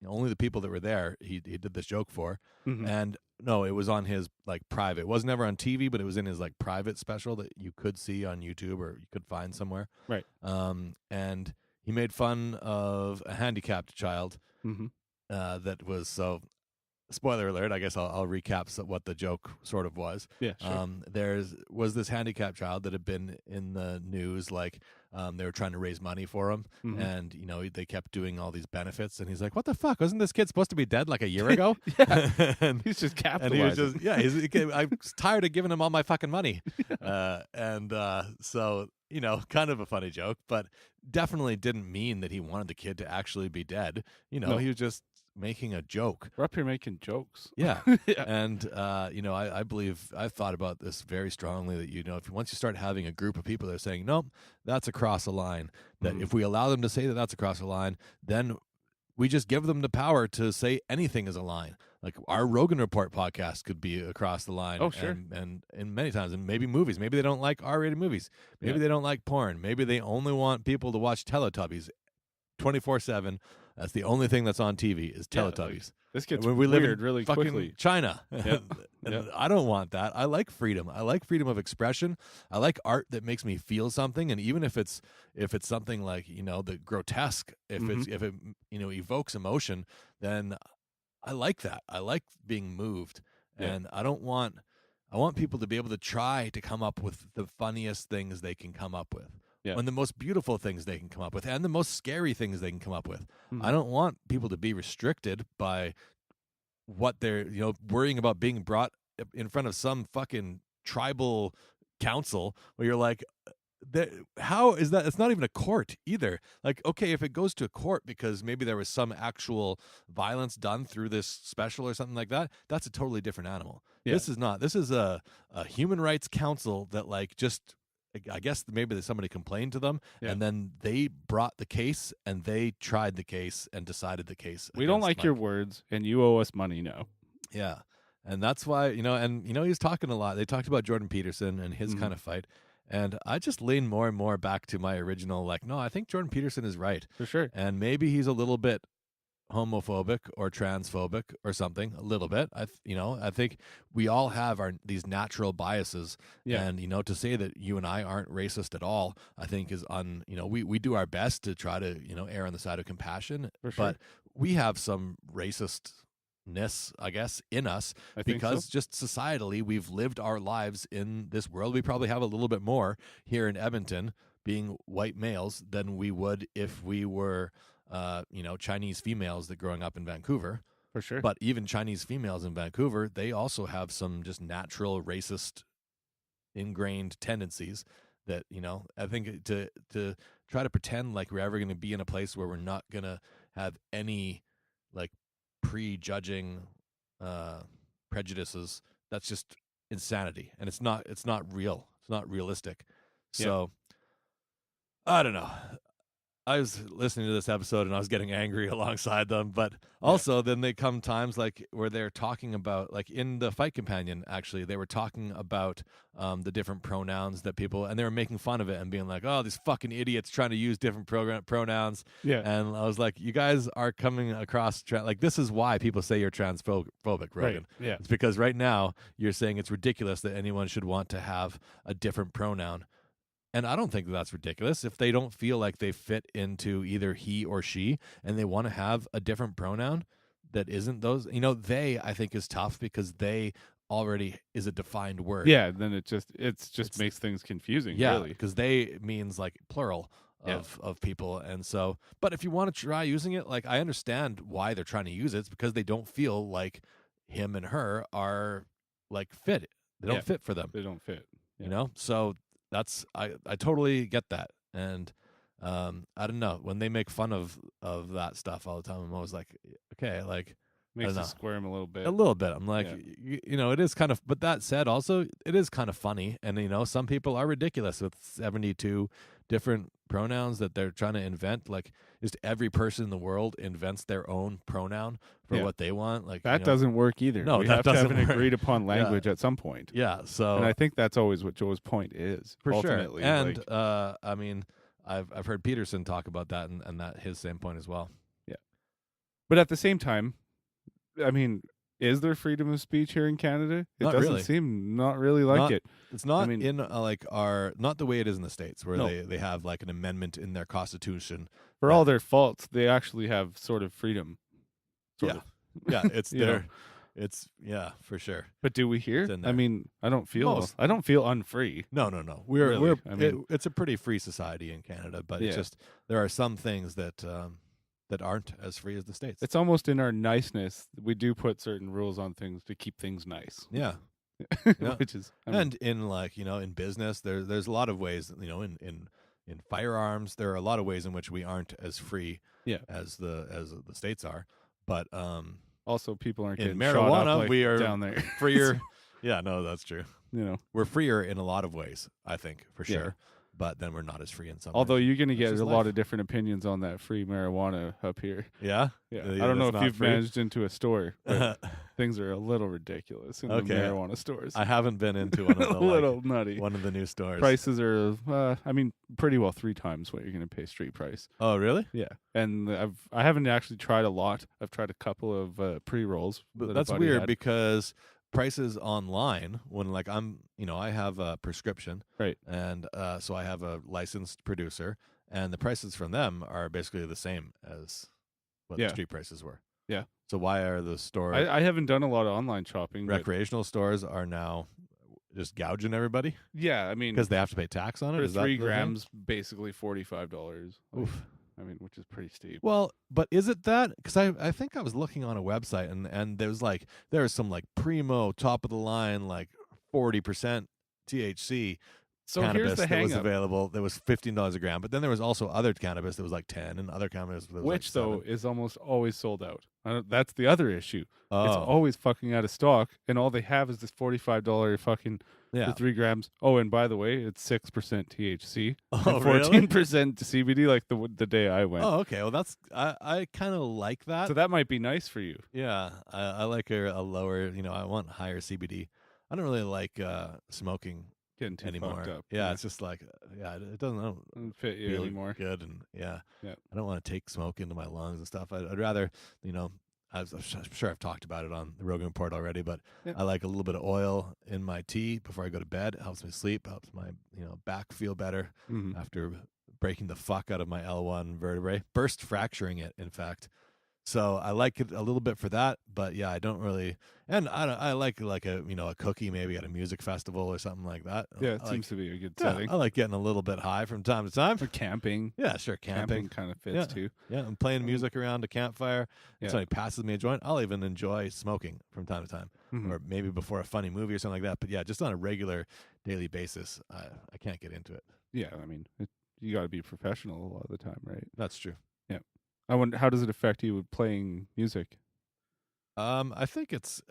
[SPEAKER 4] only the people that were there he did this joke for. And no, it was on his private. It was never on TV, but it was in his private special that you could see on YouTube or you could find somewhere.
[SPEAKER 5] Right.
[SPEAKER 4] And he made fun of a handicapped child that was so. Spoiler alert! I guess I'll recap what the joke sort of was.
[SPEAKER 5] Yeah, sure.
[SPEAKER 4] There was this handicapped child that had been in the news, they were trying to raise money for him, and they kept doing all these benefits, and he's like, "What the fuck? Wasn't this kid supposed to be dead like a year ago?"
[SPEAKER 5] and he's just capitalizing.
[SPEAKER 4] And he was just I'm tired of giving him all my fucking money, so kind of a funny joke, but definitely didn't mean that he wanted the kid to actually be dead.
[SPEAKER 5] No.
[SPEAKER 4] He was just making a joke.
[SPEAKER 5] We're up here making jokes.
[SPEAKER 4] Yeah. And I believe I've thought about this very strongly that if once you start having a group of people that are saying nope, that's across a line, that if we allow them to say that that's across a line, then we just give them the power to say anything is a line. Like our Rogan Report podcast could be across the line.
[SPEAKER 5] Oh, sure.
[SPEAKER 4] And many times, and maybe movies. Maybe they don't like R-rated movies. Maybe they don't like porn. Maybe they only want people to watch Teletubbies 24/7. That's the only thing that's on TV is Teletubbies.
[SPEAKER 5] This gets
[SPEAKER 4] when we live
[SPEAKER 5] weird
[SPEAKER 4] in
[SPEAKER 5] really
[SPEAKER 4] fucking
[SPEAKER 5] quickly.
[SPEAKER 4] China. And I don't want that. I like freedom. I like freedom of expression. I like art that makes me feel something. And even if it's something like, the grotesque, if it evokes emotion, then I like that. I like being moved. And I want people to be able to try to come up with the funniest things they can come up with. And the most beautiful things they can come up with, and the most scary things they can come up with. I don't want people to be restricted by what they're, worrying about being brought in front of some fucking tribal council where you're like, how is that? It's not even a court either. Like, okay, if it goes to a court because maybe there was some actual violence done through this special or something like that, that's a totally different animal. This is not. This is a human rights council that just. I guess maybe somebody complained to them, and then they brought the case, and they tried the case and decided the case.
[SPEAKER 5] We don't like
[SPEAKER 4] Mike.
[SPEAKER 5] your words, and you owe us money now.
[SPEAKER 4] Yeah, and that's why he was talking a lot. They talked about Jordan Peterson and his kind of fight, and I just lean more and more back to my original. No, I think Jordan Peterson is right
[SPEAKER 5] For sure.
[SPEAKER 4] and maybe he's a little bit homophobic or transphobic or something a little bit. I think we all have these natural biases, and to say that you and I aren't racist at all, I think is we do our best to try to err on the side of compassion.
[SPEAKER 5] For sure.
[SPEAKER 4] But we have some racistness, I guess, in us because just societally we've lived our lives in this world. We probably have a little bit more here in Edmonton being white males than we would if we were Chinese females that growing up in Vancouver.
[SPEAKER 5] For sure.
[SPEAKER 4] But even Chinese females in Vancouver, they also have some just natural racist ingrained tendencies that, I think to try to pretend like we're ever going to be in a place where we're not going to have any prejudging prejudices, that's just insanity. And it's not real. It's not realistic. So I don't know. I was listening to this episode and I was getting angry alongside them, but also then they come times like where they're talking about, like in the Fight Companion, actually, they were talking about the different pronouns that people, and they were making fun of it and being like, oh, these fucking idiots trying to use different pronouns.
[SPEAKER 5] Yeah.
[SPEAKER 4] And I was like, you guys are coming across, like, this is why people say you're transphobic, Rogan.
[SPEAKER 5] Right. Yeah.
[SPEAKER 4] It's because right now you're saying it's ridiculous that anyone should want to have a different pronoun. And I don't think that's ridiculous. If they don't feel like they fit into either he or she and they want to have a different pronoun that isn't those, they, I think, is tough because they already is a defined word.
[SPEAKER 5] Yeah, then it just makes things confusing,
[SPEAKER 4] Yeah,
[SPEAKER 5] really.
[SPEAKER 4] because they means like plural of people. And so, but if you want to try using it, like, I understand why they're trying to use it. It's because they don't feel like him and her are like fit. They don't fit for them.
[SPEAKER 5] They don't fit.
[SPEAKER 4] So that's I totally get that. And I don't know, when they make fun of that stuff all the time, I'm always like, okay, like,
[SPEAKER 5] Makes you squirm a little bit. I'm
[SPEAKER 4] like, it is kind of, but that said, also it is kind of funny. And some people are ridiculous with 72 different pronouns that they're trying to invent. Like, just every person in the world invents their own pronoun for what they want. Like,
[SPEAKER 5] that doesn't work either.
[SPEAKER 4] No,
[SPEAKER 5] we
[SPEAKER 4] that
[SPEAKER 5] have to have
[SPEAKER 4] doesn't
[SPEAKER 5] an
[SPEAKER 4] work.
[SPEAKER 5] agreed upon language at some point.
[SPEAKER 4] Yeah. So,
[SPEAKER 5] and I think that's always what Joe's point is.
[SPEAKER 4] for
[SPEAKER 5] ultimately.
[SPEAKER 4] sure. And I mean, I've heard Peterson talk about that and that his same point as well.
[SPEAKER 5] Yeah. But at the same time, I mean, is there freedom of speech here in Canada? It
[SPEAKER 4] Not
[SPEAKER 5] doesn't
[SPEAKER 4] really.
[SPEAKER 5] seem not really like it.
[SPEAKER 4] It's not,
[SPEAKER 5] I mean,
[SPEAKER 4] in not the way it is in the States, where
[SPEAKER 5] No.
[SPEAKER 4] they have like an amendment in their constitution.
[SPEAKER 5] For all their faults, they actually have sort of freedom. Sort of.
[SPEAKER 4] Yeah, it's
[SPEAKER 5] You know.
[SPEAKER 4] there. It's for sure.
[SPEAKER 5] But do we here?
[SPEAKER 4] It's in
[SPEAKER 5] I
[SPEAKER 4] there.
[SPEAKER 5] mean, I don't feel
[SPEAKER 4] Most.
[SPEAKER 5] unfree.
[SPEAKER 4] No. We're
[SPEAKER 5] Really? I mean-
[SPEAKER 4] it's a pretty free society in Canada, but it's
[SPEAKER 5] Yeah.
[SPEAKER 4] just there are some things that aren't as free as the States.
[SPEAKER 5] It's almost in our niceness. We do put certain rules on things to keep things nice.
[SPEAKER 4] Yeah.
[SPEAKER 5] Which is I mean,
[SPEAKER 4] And in like, in business, there's a lot of ways, in firearms, there are a lot of ways in which we aren't as free as the States are. But
[SPEAKER 5] also people aren't
[SPEAKER 4] in
[SPEAKER 5] getting shot
[SPEAKER 4] marijuana,
[SPEAKER 5] up like
[SPEAKER 4] we are
[SPEAKER 5] down there.
[SPEAKER 4] freer. Yeah, no, that's true.
[SPEAKER 5] We're
[SPEAKER 4] We're freer in a lot of ways, I think, for
[SPEAKER 5] Yeah.
[SPEAKER 4] sure. But then we're not as free in some
[SPEAKER 5] although
[SPEAKER 4] ways.
[SPEAKER 5] you're going to
[SPEAKER 4] That's
[SPEAKER 5] get
[SPEAKER 4] just
[SPEAKER 5] a lot
[SPEAKER 4] life.
[SPEAKER 5] of different opinions on that free marijuana up here.
[SPEAKER 4] Yeah?
[SPEAKER 5] Yeah,
[SPEAKER 4] Yeah,
[SPEAKER 5] I don't know
[SPEAKER 4] that's
[SPEAKER 5] if
[SPEAKER 4] not
[SPEAKER 5] you've
[SPEAKER 4] free?
[SPEAKER 5] managed into a store, but things are a little ridiculous in
[SPEAKER 4] Okay.
[SPEAKER 5] the marijuana stores.
[SPEAKER 4] I haven't been into one of
[SPEAKER 5] a
[SPEAKER 4] the
[SPEAKER 5] little nutty.
[SPEAKER 4] one of the new stores.
[SPEAKER 5] Prices are, I mean, pretty well 3 times what you're going to pay street price.
[SPEAKER 4] Oh, really?
[SPEAKER 5] Yeah, and I haven't actually tried a lot. I've tried a couple of pre-rolls.
[SPEAKER 4] But
[SPEAKER 5] that a
[SPEAKER 4] that's
[SPEAKER 5] buddy
[SPEAKER 4] weird
[SPEAKER 5] had.
[SPEAKER 4] because prices online, when like I have a prescription,
[SPEAKER 5] Right.
[SPEAKER 4] and so I have a licensed producer, and the prices from them are basically the same as what
[SPEAKER 5] Yeah.
[SPEAKER 4] the street prices were.
[SPEAKER 5] Yeah.
[SPEAKER 4] So why are the store
[SPEAKER 5] I haven't done a lot of online shopping. But
[SPEAKER 4] recreational stores are now just gouging everybody
[SPEAKER 5] yeah, I mean,
[SPEAKER 4] because they have to pay tax on it?
[SPEAKER 5] for
[SPEAKER 4] Is that
[SPEAKER 5] 3
[SPEAKER 4] the thing?
[SPEAKER 5] grams, basically $45.
[SPEAKER 4] Oof.
[SPEAKER 5] I mean, which is pretty steep.
[SPEAKER 4] Well, but is it that? Because I think I was looking on a website and there was some like primo top of the line like 40% THC
[SPEAKER 5] So
[SPEAKER 4] cannabis
[SPEAKER 5] here's the
[SPEAKER 4] that was
[SPEAKER 5] hang-up.
[SPEAKER 4] available. That was $15 a gram, but then there was also other cannabis that was like 10, and other cannabis that was
[SPEAKER 5] Which,
[SPEAKER 4] like
[SPEAKER 5] though,
[SPEAKER 4] 7.
[SPEAKER 5] is almost always sold out. That's the other issue. It's
[SPEAKER 4] Oh,
[SPEAKER 5] always fucking out of stock, and all they have is this $45 fucking
[SPEAKER 4] yeah.
[SPEAKER 5] for 3 grams. Oh, and by the way, it's 6% THC
[SPEAKER 4] Oh,
[SPEAKER 5] and
[SPEAKER 4] really?
[SPEAKER 5] 14% CBD. Like the day I went.
[SPEAKER 4] Oh, okay. Well, that's I kind of like that.
[SPEAKER 5] So that might be nice for you.
[SPEAKER 4] Yeah, I like a lower. I want higher CBD. I don't really like smoking
[SPEAKER 5] Getting too
[SPEAKER 4] anymore.
[SPEAKER 5] fucked up.
[SPEAKER 4] Yeah, it's just like it doesn't
[SPEAKER 5] fit you
[SPEAKER 4] feel
[SPEAKER 5] anymore.
[SPEAKER 4] good, and
[SPEAKER 5] Yeah.
[SPEAKER 4] I don't want to take smoke into my lungs and stuff. I'd rather, I'm sure I've talked about it on the Rogan Report already, but
[SPEAKER 5] Yeah.
[SPEAKER 4] I like a little bit of oil in my tea before I go to bed. It helps me sleep, helps my back feel better
[SPEAKER 5] Mhm.
[SPEAKER 4] after breaking the fuck out of my L1 vertebrae, burst fracturing it, in fact. So I like it a little bit for that, but yeah, I don't really. And I like a cookie maybe at a music festival or something like that.
[SPEAKER 5] Yeah, it
[SPEAKER 4] I
[SPEAKER 5] seems to be a good
[SPEAKER 4] yeah,
[SPEAKER 5] setting.
[SPEAKER 4] I like getting a little bit high from time to time.
[SPEAKER 5] Or camping.
[SPEAKER 4] Yeah, sure, camping.
[SPEAKER 5] Kind of fits
[SPEAKER 4] Yeah.
[SPEAKER 5] too.
[SPEAKER 4] Yeah, and playing music around a campfire.
[SPEAKER 5] Yeah.
[SPEAKER 4] If somebody passes me a joint, I'll even enjoy smoking from time to time,
[SPEAKER 5] Mhm.
[SPEAKER 4] or maybe before a funny movie or something like that. But yeah, just on a regular daily basis, I can't get into it.
[SPEAKER 5] Yeah, I mean, you got to be professional a lot of the time, right?
[SPEAKER 4] That's true.
[SPEAKER 5] I wonder, how does it affect you with playing music?
[SPEAKER 4] I think it's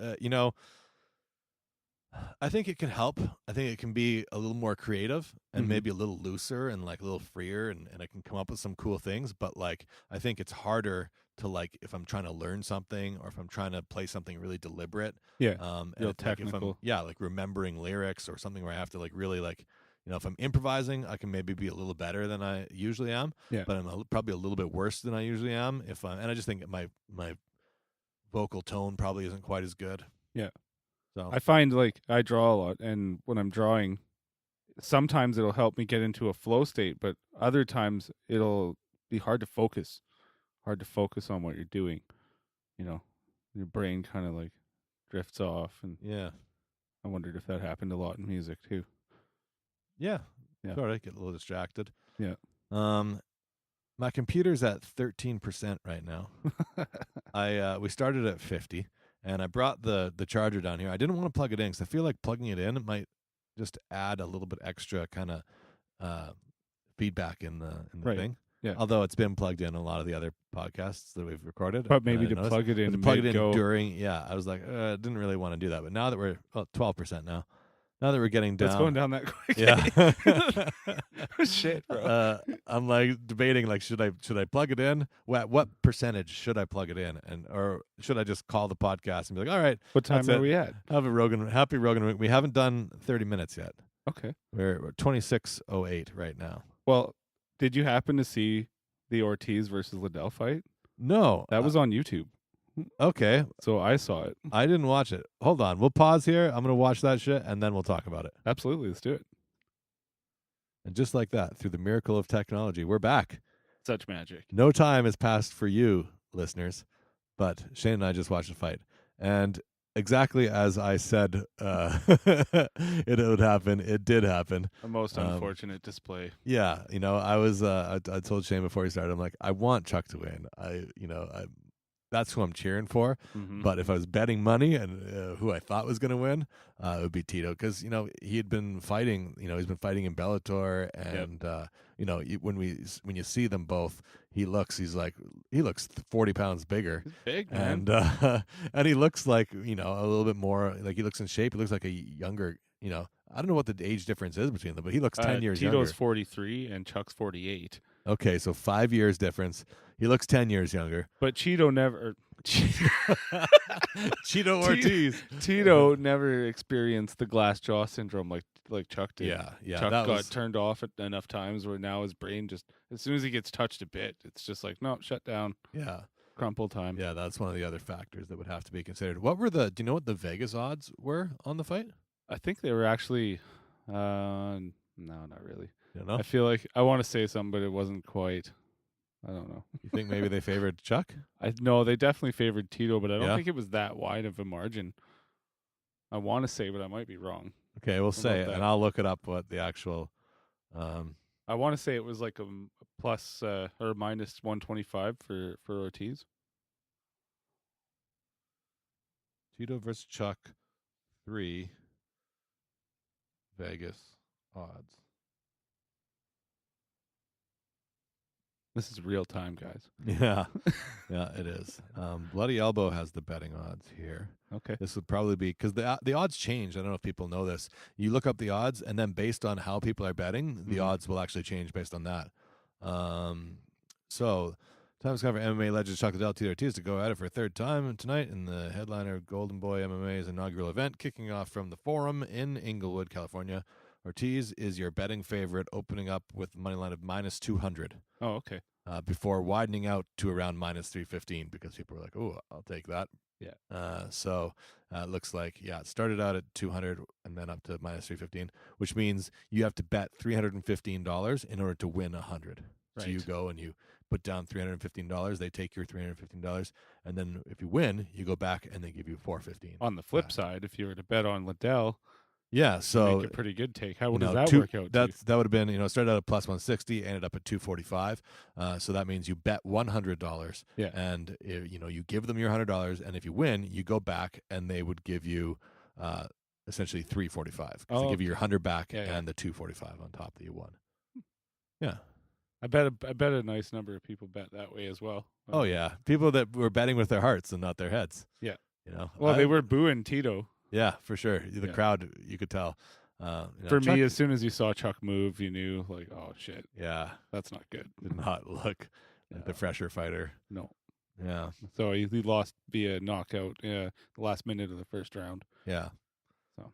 [SPEAKER 4] I think it can help. I think it can be a little more creative and
[SPEAKER 5] Mhm.
[SPEAKER 4] maybe a little looser and like a little freer, and I can come up with some cool things. But like, I think it's harder to like if I'm trying to learn something or if I'm trying to play something really deliberate.
[SPEAKER 5] Yeah,
[SPEAKER 4] And
[SPEAKER 5] real
[SPEAKER 4] it's like if I'm
[SPEAKER 5] technical.
[SPEAKER 4] like remembering lyrics or something where I have to like really like, if I'm improvising, I can maybe be a little better than I usually am.
[SPEAKER 5] Yeah.
[SPEAKER 4] But I'm probably a little bit worse than I usually am and I just think my vocal tone probably isn't quite as good.
[SPEAKER 5] Yeah.
[SPEAKER 4] So
[SPEAKER 5] I find like I draw a lot, and when I'm drawing, sometimes it'll help me get into a flow state, but other times it'll be hard to focus on what you're doing. Your brain kind of like drifts off, and
[SPEAKER 4] yeah.
[SPEAKER 5] I wondered if that happened a lot in music too.
[SPEAKER 4] Yeah.
[SPEAKER 5] Yeah.
[SPEAKER 4] Sort of get a little distracted.
[SPEAKER 5] Yeah.
[SPEAKER 4] My computer's at 13% right now. We started at 50, and I brought the charger down here. I didn't want to plug it in because I feel like plugging it in, it might just add a little bit extra kind of feedback in the
[SPEAKER 5] Right.
[SPEAKER 4] thing.
[SPEAKER 5] Yeah.
[SPEAKER 4] Although it's been plugged in a lot of the other podcasts that we've recorded.
[SPEAKER 5] But maybe to
[SPEAKER 4] I noticed.
[SPEAKER 5] plug it in
[SPEAKER 4] But to plug it in
[SPEAKER 5] mid-go.
[SPEAKER 4] during, I was like, I didn't really want to do that. But now that we're 12% now. Now that we're getting down,
[SPEAKER 5] It's going down that quick.
[SPEAKER 4] Yeah.
[SPEAKER 5] Shit, bro.
[SPEAKER 4] I'm like debating, like, should I plug it in? What percentage should I plug it in, or should I just call the podcast and be like, all right,
[SPEAKER 5] What time
[SPEAKER 4] that's
[SPEAKER 5] are
[SPEAKER 4] it.
[SPEAKER 5] we at?
[SPEAKER 4] Happy Rogan week. We haven't done 30 minutes yet.
[SPEAKER 5] Okay.
[SPEAKER 4] We're 26:08 right now.
[SPEAKER 5] Well, did you happen to see the Ortiz versus Liddell fight?
[SPEAKER 4] No,
[SPEAKER 5] That was on YouTube,
[SPEAKER 4] okay.
[SPEAKER 5] so I saw it.
[SPEAKER 4] I didn't watch it. Hold on, we'll pause here. I'm gonna watch that shit and then we'll talk about it.
[SPEAKER 5] Absolutely, let's do it.
[SPEAKER 4] And just like that, through the miracle of technology, we're back.
[SPEAKER 5] Such magic.
[SPEAKER 4] No time has passed for you, listeners, but Shane and I just watched the fight. And exactly as I said it would happen, it did happen.
[SPEAKER 5] A most unfortunate display.
[SPEAKER 4] Yeah, I was I told Shane before he started, I'm like, I want Chuck to win. That's who I'm cheering for.
[SPEAKER 5] Mhm.
[SPEAKER 4] But if I was betting money and who I thought was going to win, it would be Tito, because he had been fighting. He's been fighting in Bellator, and when you see them both, he looks 40 pounds bigger.
[SPEAKER 5] He's big, man.
[SPEAKER 4] And he looks like a little bit more like he looks in shape. He looks like a younger. I don't know what the age difference is between them, but he looks 10 years younger.
[SPEAKER 5] Tito's 43 and Chuck's 48.
[SPEAKER 4] Okay, so 5 years difference. He looks 10 years younger.
[SPEAKER 5] But Cheeto never.
[SPEAKER 4] Cheeto Ortiz.
[SPEAKER 5] Tito never experienced the glass jaw syndrome like Chuck did.
[SPEAKER 4] Yeah.
[SPEAKER 5] Chuck
[SPEAKER 4] that
[SPEAKER 5] got turned off at enough times where now his brain just, as soon as he gets touched a bit, it's just like, no, shut down.
[SPEAKER 4] Yeah.
[SPEAKER 5] Crumple time.
[SPEAKER 4] Yeah, that's one of the other factors that would have to be considered. Do you know what the Vegas odds were on the fight?
[SPEAKER 5] I think they were actually, no, not really.
[SPEAKER 4] You know?
[SPEAKER 5] I feel like I want to say something, but it wasn't quite. I don't know.
[SPEAKER 4] You think maybe they favored Chuck?
[SPEAKER 5] No, they definitely favored Tito, but I don't
[SPEAKER 4] Yeah?
[SPEAKER 5] think it was that wide of a margin. I want to say, but I might be wrong.
[SPEAKER 4] Okay, we'll
[SPEAKER 5] How
[SPEAKER 4] say
[SPEAKER 5] about
[SPEAKER 4] it, and
[SPEAKER 5] that?
[SPEAKER 4] I'll look it up what the actual
[SPEAKER 5] I want to say it was like a plus or minus 125 for Ortiz.
[SPEAKER 4] Tito versus Chuck 3 Vegas odds.
[SPEAKER 5] This is real time, guys.
[SPEAKER 4] Yeah. Yeah, it is. Bloody Elbow has the betting odds here.
[SPEAKER 5] Okay.
[SPEAKER 4] This would probably be because the odds change. I don't know if people know this. You look up the odds, and then based on how people are betting, the
[SPEAKER 5] Mhm.
[SPEAKER 4] odds will actually change based on that. So, time to cover MMA legend Chuck Liddell Tito Ortiz to go at it for a third time tonight in the headliner Golden Boy MMA's inaugural event, kicking off from the Forum in Inglewood, California. Ortiz is your betting favorite, opening up with a money line of minus 200.
[SPEAKER 5] Oh, okay.
[SPEAKER 4] Before widening out to around minus 315 because people were like, "Oh, I'll take that."
[SPEAKER 5] Yeah.
[SPEAKER 4] So it looks like it started out at 200 and then up to minus 315, which means you have to bet $315 in order to win 100. So you
[SPEAKER 5] Right.
[SPEAKER 4] go and you put down $315. They take your $315, and then if you win, you go back and they give you $415.
[SPEAKER 5] On the flip side, if you were to bet on Liddell,
[SPEAKER 4] Yeah. So
[SPEAKER 5] make a pretty good take. How does
[SPEAKER 4] you know,
[SPEAKER 5] that
[SPEAKER 4] two-
[SPEAKER 5] work out?
[SPEAKER 4] That would have been, it started out at plus 160, ended up at 245. So that means you bet $100.
[SPEAKER 5] Yeah.
[SPEAKER 4] And you give them your $100, and if you win, you go back and they would give you essentially 345. Because they
[SPEAKER 5] Oh,
[SPEAKER 4] give you your 100 back
[SPEAKER 5] Yeah, yeah.
[SPEAKER 4] and the 245 on top that you won. Yeah.
[SPEAKER 5] I bet a nice number of people bet that way as well.
[SPEAKER 4] Oh yeah, people that were betting with their hearts and not their heads.
[SPEAKER 5] Yeah.
[SPEAKER 4] You know.
[SPEAKER 5] Well, they were booing Tito
[SPEAKER 4] Yeah, for sure. The
[SPEAKER 5] Yeah.
[SPEAKER 4] crowd, you could tell.
[SPEAKER 5] For
[SPEAKER 4] Chuck,
[SPEAKER 5] me, as soon as you saw Chuck move, you knew, like, oh, shit,
[SPEAKER 4] yeah,
[SPEAKER 5] that's not good.
[SPEAKER 4] did not look like the fresher fighter.
[SPEAKER 5] No.
[SPEAKER 4] Yeah,
[SPEAKER 5] So he lost via knockout the last minute of the first round.
[SPEAKER 4] yeah.
[SPEAKER 5] So.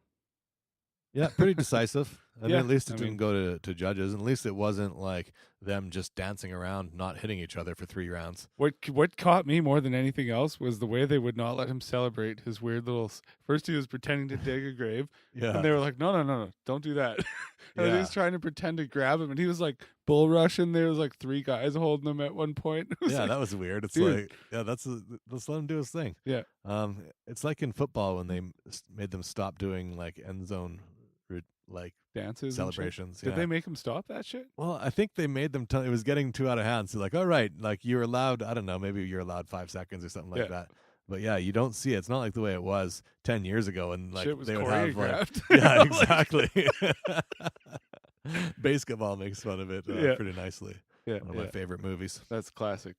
[SPEAKER 4] Yeah, pretty decisive. I mean,
[SPEAKER 5] Yeah,
[SPEAKER 4] at least it
[SPEAKER 5] I
[SPEAKER 4] didn't
[SPEAKER 5] mean-
[SPEAKER 4] go to judges. And at least it wasn't like them just dancing around, not hitting each other for 3 rounds.
[SPEAKER 5] What caught me more than anything else was the way they would not let him celebrate his weird little. First, he was pretending to dig a grave,
[SPEAKER 4] Yeah,
[SPEAKER 5] and they were like, "No, don't do that." And he
[SPEAKER 4] Yeah.
[SPEAKER 5] was trying to pretend to grab him, and he was like bull rushing. There was like 3 guys holding him at one point. It was
[SPEAKER 4] yeah,
[SPEAKER 5] like,
[SPEAKER 4] that was weird. It's
[SPEAKER 5] dude.
[SPEAKER 4] like, yeah, let's let him do his thing.
[SPEAKER 5] Yeah.
[SPEAKER 4] It's like in football when they made them stop doing like end zone, like
[SPEAKER 5] dances, and shit.
[SPEAKER 4] celebrations.
[SPEAKER 5] Did
[SPEAKER 4] yeah.
[SPEAKER 5] they make him stop that shit?
[SPEAKER 4] Well, I think they made them. It was getting too out of hand. So like, all right, like you're allowed. I don't know. Maybe you're allowed 5 seconds or something like
[SPEAKER 5] Yeah.
[SPEAKER 4] that. But yeah, you don't see it. It's not like the way it was 10 years ago, and like
[SPEAKER 5] Shit was
[SPEAKER 4] they would have like,
[SPEAKER 5] choreographed.
[SPEAKER 4] yeah,
[SPEAKER 5] Like,
[SPEAKER 4] exactly. Basketball makes fun of it
[SPEAKER 5] Yeah.
[SPEAKER 4] pretty nicely.
[SPEAKER 5] yeah,
[SPEAKER 4] One of my
[SPEAKER 5] yeah.
[SPEAKER 4] favorite movies.
[SPEAKER 5] That's classic.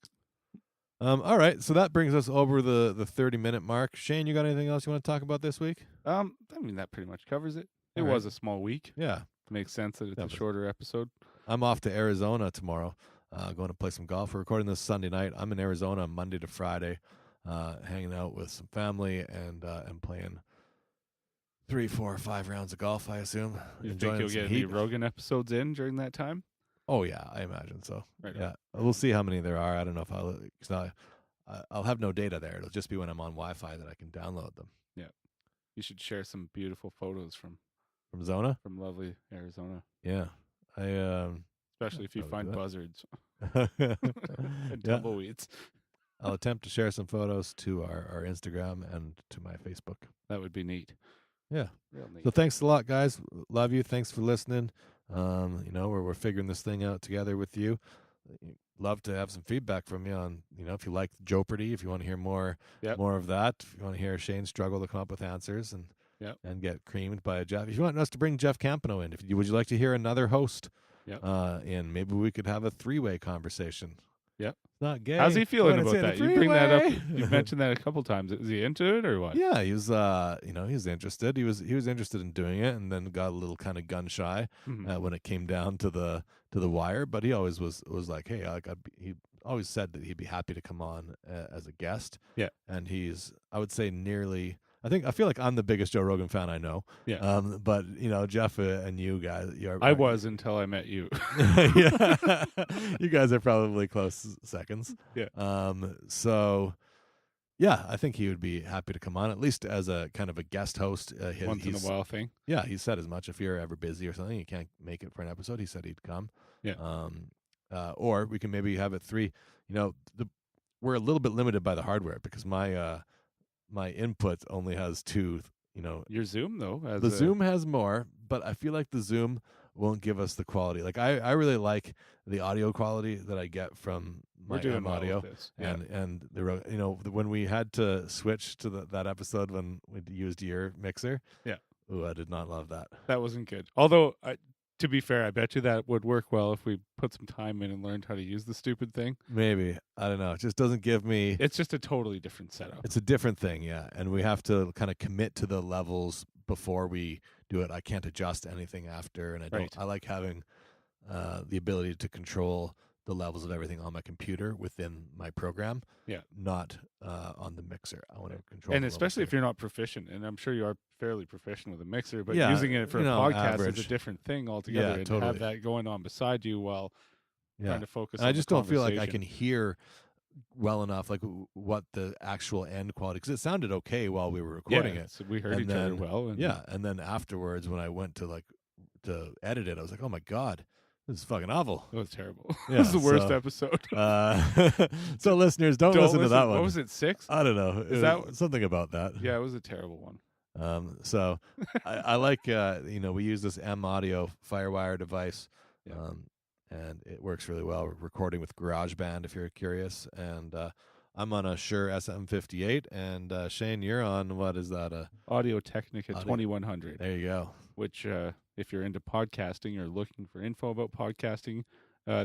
[SPEAKER 4] All right, so that brings us over the 30-minute mark. Shane, you got anything else you want to talk about this week?
[SPEAKER 5] I mean, that pretty much covers it. It
[SPEAKER 4] All right.
[SPEAKER 5] was a small week.
[SPEAKER 4] Yeah,
[SPEAKER 5] Makes sense that it's
[SPEAKER 4] That
[SPEAKER 5] a
[SPEAKER 4] was-
[SPEAKER 5] shorter episode.
[SPEAKER 4] I'm off to Arizona tomorrow. Going to play some golf. We're recording this Sunday night. I'm in Arizona Monday to Friday, hanging out with some family and playing 3, 4, 5 rounds of golf. I assume.
[SPEAKER 5] You
[SPEAKER 4] Enjoying
[SPEAKER 5] think you'll
[SPEAKER 4] some
[SPEAKER 5] get any
[SPEAKER 4] heat.
[SPEAKER 5] Rogan episodes in during that time?
[SPEAKER 4] Oh yeah, I imagine so.
[SPEAKER 5] Right.
[SPEAKER 4] Yeah, we'll see how many there are. I don't know if I'll have no data there. It'll just be when I'm on Wi-Fi that I can download them
[SPEAKER 5] You should share some beautiful photos from
[SPEAKER 4] from Zona.
[SPEAKER 5] lovely Arizona,
[SPEAKER 4] Yeah,
[SPEAKER 5] especially if you
[SPEAKER 4] I would
[SPEAKER 5] find
[SPEAKER 4] do that.
[SPEAKER 5] buzzards
[SPEAKER 4] Yeah.
[SPEAKER 5] and tumbleweeds.
[SPEAKER 4] I'll attempt to share some photos to our Instagram and to my Facebook.
[SPEAKER 5] That would be neat.
[SPEAKER 4] Yeah.
[SPEAKER 5] Real neat.
[SPEAKER 4] So thanks a lot, guys. Love you. Thanks for listening. We're figuring this thing out together with you. Love to have some feedback from you on, if you like Jeopardy, if you want to hear more of that, if you want to hear Shane struggle to come up with answers and and get creamed by Jeff. If you want us to bring Jeff Campano in, would you like to hear another host?
[SPEAKER 5] Yep.
[SPEAKER 4] And maybe we could have a 3-way conversation.
[SPEAKER 5] Yep.
[SPEAKER 4] It's not gay.
[SPEAKER 5] How's he feeling
[SPEAKER 4] But it's
[SPEAKER 5] about
[SPEAKER 4] in
[SPEAKER 5] that?
[SPEAKER 4] a
[SPEAKER 5] You bring that up.
[SPEAKER 4] three-way.
[SPEAKER 5] You mentioned that a couple times. Is he into it or what?
[SPEAKER 4] Yeah, he was he's interested. He was interested in doing it, and then got a little kind of gun shy
[SPEAKER 5] Mhm.
[SPEAKER 4] when it came down to the wire. But he always was like, hey, he always said that he'd be happy to come on as a guest.
[SPEAKER 5] Yeah.
[SPEAKER 4] And he's, I would say, I feel like I'm the biggest Joe Rogan fan I know.
[SPEAKER 5] Yeah.
[SPEAKER 4] But Jeff and you guys,
[SPEAKER 5] I was until I met you.
[SPEAKER 4] yeah. You guys are probably close seconds.
[SPEAKER 5] Yeah.
[SPEAKER 4] So, yeah, I think he would be happy to come on, at least as a kind of a guest host.
[SPEAKER 5] Once in a while thing.
[SPEAKER 4] Yeah, he said as much. If you're ever busy or something, you can't make it for an episode, he said he'd come.
[SPEAKER 5] Yeah.
[SPEAKER 4] Or we can maybe have it 3. We're a little bit limited by the hardware because my input only has 2.
[SPEAKER 5] Your Zoom though.
[SPEAKER 4] The Zoom has more, but I feel like the Zoom won't give us the quality. Like I really like the audio quality that I get from my
[SPEAKER 5] We're doing
[SPEAKER 4] M
[SPEAKER 5] well
[SPEAKER 4] audio.
[SPEAKER 5] with this. Yeah.
[SPEAKER 4] And when we had to switch to that episode when we used your mixer.
[SPEAKER 5] Yeah.
[SPEAKER 4] Ooh, I did not love that.
[SPEAKER 5] That wasn't good. Although, to be fair, I bet you that would work well if we put some time in and learned how to use the stupid thing.
[SPEAKER 4] Maybe. I don't know. It just doesn't give me.
[SPEAKER 5] It's just a totally different setup.
[SPEAKER 4] It's a different thing, yeah. And we have to kind of commit to the levels before we do it. I can't adjust anything after, and
[SPEAKER 5] Right.
[SPEAKER 4] I like having the ability to control the levels of everything on my computer within my program.
[SPEAKER 5] Yeah.
[SPEAKER 4] Not on the mixer. I want to control.
[SPEAKER 5] And
[SPEAKER 4] the
[SPEAKER 5] especially if
[SPEAKER 4] levels
[SPEAKER 5] you're not proficient, and I'm sure you are fairly proficient with a mixer, but
[SPEAKER 4] Yeah,
[SPEAKER 5] using it for a podcast
[SPEAKER 4] average.
[SPEAKER 5] is a different thing altogether.
[SPEAKER 4] Yeah,
[SPEAKER 5] and
[SPEAKER 4] totally.
[SPEAKER 5] have that going on beside you while
[SPEAKER 4] there.
[SPEAKER 5] trying to focus
[SPEAKER 4] And
[SPEAKER 5] on
[SPEAKER 4] I just don't feel like I
[SPEAKER 5] conversation.
[SPEAKER 4] can hear well enough, like what the actual end quality. Because it sounded okay while we were recording it.
[SPEAKER 5] So we heard
[SPEAKER 4] And
[SPEAKER 5] each other
[SPEAKER 4] then-
[SPEAKER 5] well. And
[SPEAKER 4] Yeah, and then afterwards, when I went to edit it, I was like, "Oh my god, this is fucking awful."
[SPEAKER 5] It was terrible.
[SPEAKER 4] Yeah,
[SPEAKER 5] It was the worst
[SPEAKER 4] so-
[SPEAKER 5] episode.
[SPEAKER 4] So listeners, don't listen to that one.
[SPEAKER 5] What was it, 6?
[SPEAKER 4] I don't know.
[SPEAKER 5] Is
[SPEAKER 4] It
[SPEAKER 5] that-
[SPEAKER 4] was something about that?
[SPEAKER 5] Yeah, it was a terrible one.
[SPEAKER 4] So I like we use this M Audio FireWire device,
[SPEAKER 5] Yeah.
[SPEAKER 4] and it works really well. We're recording with GarageBand if you're curious, and I'm on a Shure SM58, and Shane, you're on what is that?
[SPEAKER 5] Audio Technica
[SPEAKER 4] Audio-
[SPEAKER 5] 2100,
[SPEAKER 4] There you go.
[SPEAKER 5] which if you're into podcasting or looking for info about podcasting,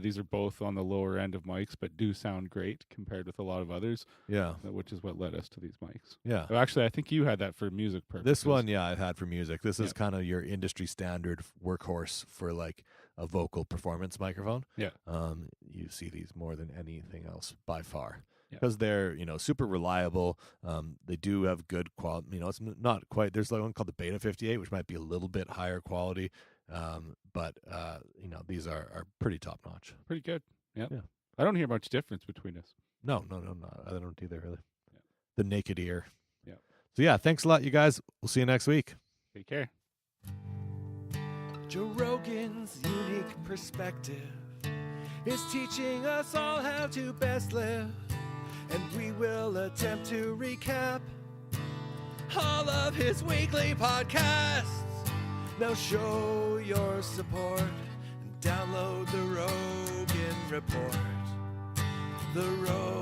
[SPEAKER 5] These are both on the lower end of mics, but do sound great compared with a lot of others.
[SPEAKER 4] Yeah.
[SPEAKER 5] Which is what led us to these mics.
[SPEAKER 4] Yeah.
[SPEAKER 5] Well, actually, I think you had that for music purposes.
[SPEAKER 4] This one, yeah, I've had for music. This is
[SPEAKER 5] Yeah.
[SPEAKER 4] kind of your industry standard workhorse for like a vocal performance microphone.
[SPEAKER 5] Yeah.
[SPEAKER 4] You see these more than anything else by far.
[SPEAKER 5] Yeah.
[SPEAKER 4] Because they're, super reliable. They do have good quality. It's not quite. There's like one called the Beta 58, which might be a little bit higher quality. But these are pretty top notch.
[SPEAKER 5] Pretty good. Yep.
[SPEAKER 4] Yeah.
[SPEAKER 5] I don't hear much difference between us.
[SPEAKER 4] No, I don't either really.
[SPEAKER 5] Yeah.
[SPEAKER 4] The naked ear.
[SPEAKER 5] Yeah.
[SPEAKER 4] So yeah, thanks a lot, you guys. We'll see you next week.
[SPEAKER 5] Take care.
[SPEAKER 2] Joe Rogan's unique perspective is teaching us all how to best live, and we will attempt to recap all of his weekly podcasts. Now show your support and download the Rogan Report. The Rogan